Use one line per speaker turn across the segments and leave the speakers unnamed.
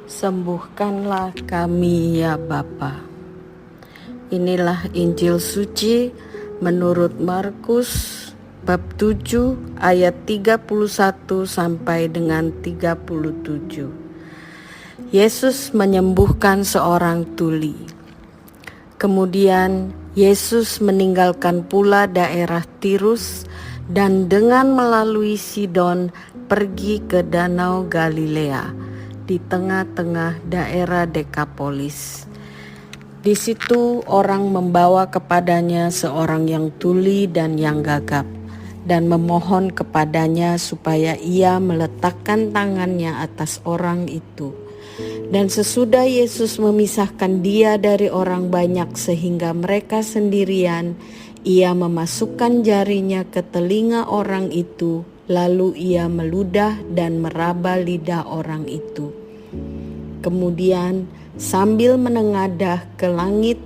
Sembuhkanlah kami ya Bapa. Inilah Injil suci menurut Markus bab 7 ayat 31 sampai dengan 37. Yesus menyembuhkan seorang tuli. Kemudian Yesus meninggalkan pula daerah Tirus dan dengan melalui Sidon pergi ke Danau Galilea di tengah-tengah daerah Dekapolis. Di situ orang membawa kepadanya seorang yang tuli dan yang gagap dan memohon kepadanya supaya ia meletakkan tangannya atas orang itu. Dan sesudah Yesus memisahkan dia dari orang banyak sehingga mereka sendirian, ia memasukkan jarinya ke telinga orang itu, lalu ia meludah dan meraba lidah orang itu. Kemudian sambil menengadah ke langit,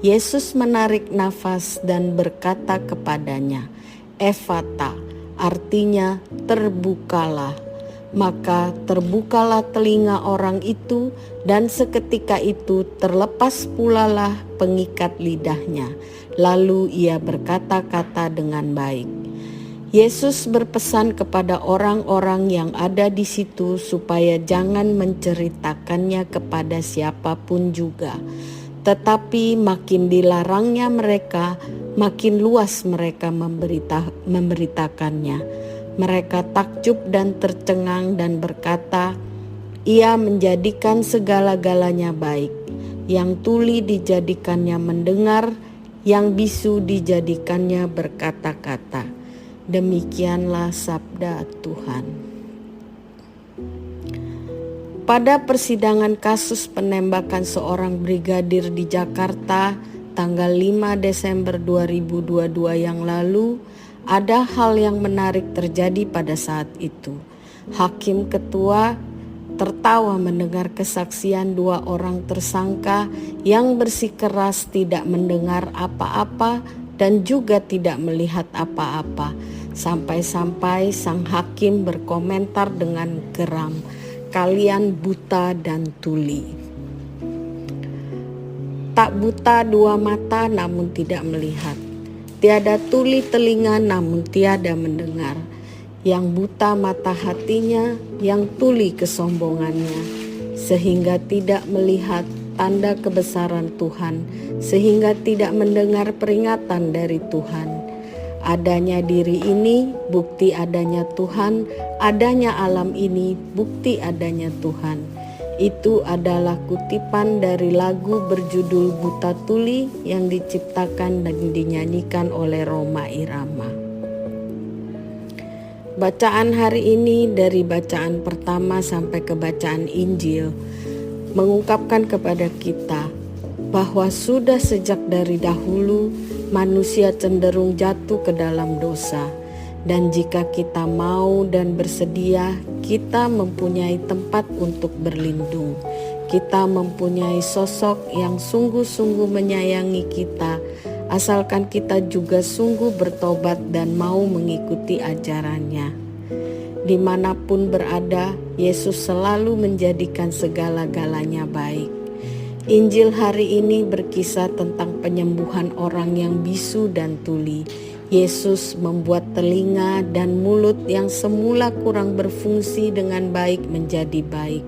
Yesus menarik nafas dan berkata kepadanya, "Efata," artinya terbukalah. Maka terbukalah telinga orang itu, dan seketika itu terlepas pulalah pengikat lidahnya. Lalu ia berkata-kata dengan baik. Yesus berpesan kepada orang-orang yang ada di situ supaya jangan menceritakannya kepada siapapun juga. Tetapi makin dilarangnya mereka, makin luas mereka memberitakannya. Mereka takjub dan tercengang dan berkata, "Ia menjadikan segala-galanya baik. Yang tuli dijadikannya mendengar, yang bisu dijadikannya berkata-kata." Demikianlah sabda Tuhan. Pada persidangan kasus penembakan seorang brigadir di Jakarta tanggal 5 Desember 2022 yang lalu, ada hal yang menarik terjadi pada saat itu. Hakim ketua tertawa mendengar kesaksian dua orang tersangka yang bersikeras tidak mendengar apa-apa dan juga tidak melihat apa-apa. Sampai-sampai sang hakim berkomentar dengan geram, "Kalian buta dan tuli. Tak buta dua mata namun tidak melihat. Tiada tuli telinga namun tiada mendengar. Yang buta mata hatinya, yang tuli kesombongannya, sehingga tidak melihat tanda kebesaran Tuhan, sehingga tidak mendengar peringatan dari Tuhan. Adanya diri ini, bukti adanya Tuhan, adanya alam ini, bukti adanya Tuhan." Itu adalah kutipan dari lagu berjudul Buta Tuli yang diciptakan dan dinyanyikan oleh Rhoma Irama. Bacaan hari ini dari bacaan pertama sampai ke bacaan Injil mengungkapkan kepada kita bahwa sudah sejak dari dahulu manusia cenderung jatuh ke dalam dosa. Dan jika kita mau dan bersedia, kita mempunyai tempat untuk berlindung. Kita mempunyai sosok yang sungguh-sungguh menyayangi kita, asalkan kita juga sungguh bertobat dan mau mengikuti ajarannya. Dimanapun berada, Yesus selalu menjadikan segala-galanya baik. Injil hari ini berkisah tentang penyembuhan orang yang bisu dan tuli. Yesus membuat telinga dan mulut yang semula kurang berfungsi dengan baik menjadi baik.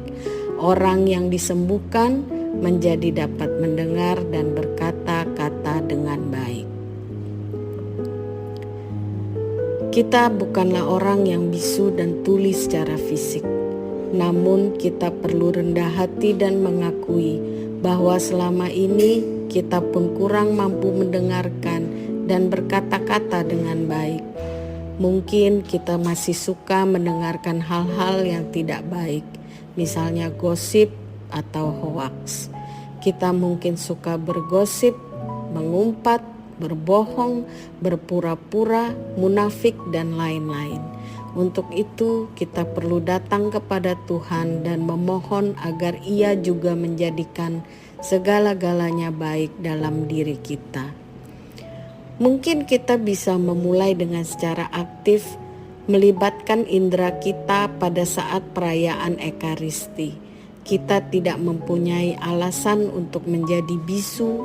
Orang yang disembuhkan menjadi dapat mendengar dan berkata-kata dengan baik. Kita bukanlah orang yang bisu dan tuli secara fisik, namun kita perlu rendah hati dan mengakui bahwa selama ini kita pun kurang mampu mendengarkan dan berkata-kata dengan baik. Mungkin kita masih suka mendengarkan hal-hal yang tidak baik, misalnya gosip atau hoaks. Kita mungkin suka bergosip, mengumpat, berbohong, berpura-pura, munafik, dan lain-lain. Untuk itu kita perlu datang kepada Tuhan dan memohon agar Ia juga menjadikan segala-galanya baik dalam diri kita. Mungkin kita bisa memulai dengan secara aktif melibatkan indera kita pada saat perayaan Ekaristi. kita tidak mempunyai alasan untuk menjadi bisu,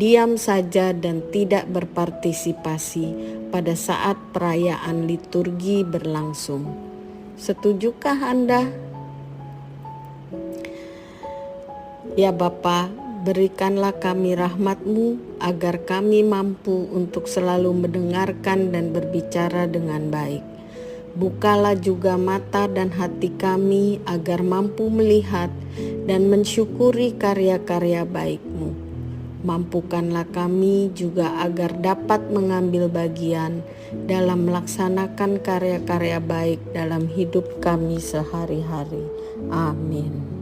diam saja dan tidak berpartisipasi pada saat perayaan liturgi berlangsung. Setujukah Anda? Ya Bapa, berikanlah kami rahmat-Mu agar kami mampu untuk selalu mendengarkan dan berbicara dengan baik. Bukalah juga mata dan hati kami agar mampu melihat dan mensyukuri karya-karya baik-Mu. Mampukanlah kami juga agar dapat mengambil bagian dalam melaksanakan karya-karya baik dalam hidup kami sehari-hari. Amin.